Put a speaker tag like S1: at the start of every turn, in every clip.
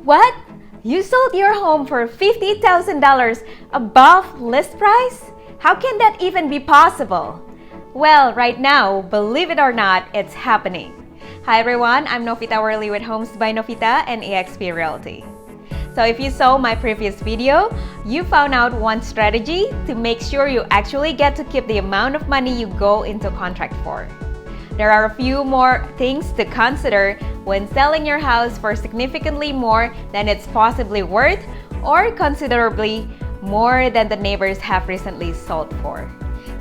S1: What? You sold your home for $50,000 above list price? How can that even be possible? Well, right now, believe it or not, it's happening. Hi everyone, I'm Novita with Homes by Novita and eXp Realty. So if you saw my previous video, you found out one strategy to make sure you actually get to keep the amount of money you go into contract for. There are a few more things to consider when selling your house for significantly more than it's possibly worth or considerably more than the neighbors have recently sold for.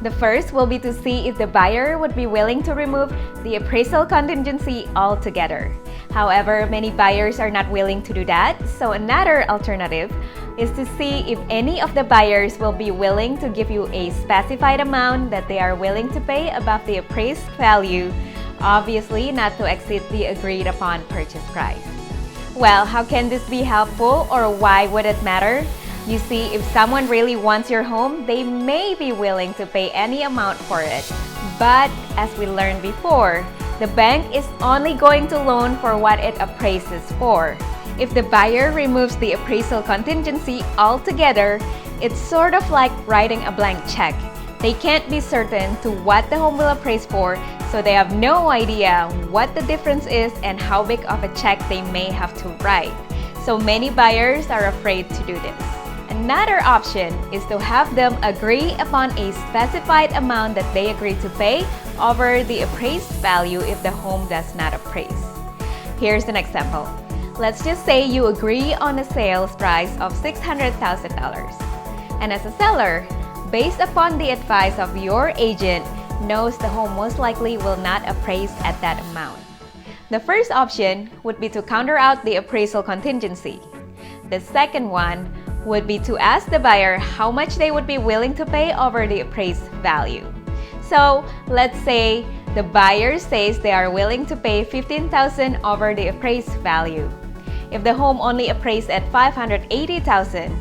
S1: The first will be to see if the buyer would be willing to remove the appraisal contingency altogether. However, many buyers are not willing to do that, so another alternative is to see if any of the buyers will be willing to give you a specified amount that they are willing to pay above the appraised value, obviously not to exceed the agreed upon purchase price. Well, how can this be helpful, or why would it matter? You see, if someone really wants your home, they may be willing to pay any amount for it. But as we learned before, the bank is only going to loan for what it appraises for. If the buyer removes the appraisal contingency altogether, it's sort of like writing a blank check. They can't be certain to what the home will appraise for, so they have no idea what the difference is and how big of a check they may have to write. So many buyers are afraid to do this. Another option is to have them agree upon a specified amount that they agree to pay over the appraised value if the home does not appraise. Here's an example. Let's just say you agree on a sales price of $600,000. And as a seller, based upon the advice of your agent, knows the home most likely will not appraise at that amount. The first option would be to counter out the appraisal contingency. The second one would be to ask the buyer how much they would be willing to pay over the appraised value. So let's say the buyer says they are willing to pay $15,000 over the appraised value. If the home only appraised at $580,000,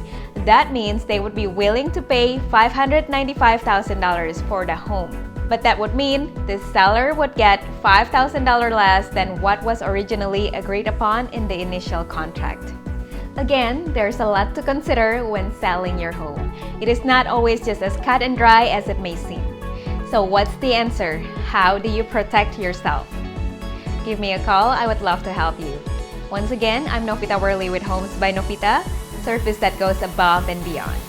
S1: that means they would be willing to pay $595,000 for the home. But that would mean the seller would get $5,000 less than what was originally agreed upon in the initial contract. Again, there's a lot to consider when selling your home. It is not always just as cut and dry as it may seem. So what's the answer? How do you protect yourself? Give me a call, I would love to help you. Once again, I'm Novita with Homes by Novita, service that goes above and beyond.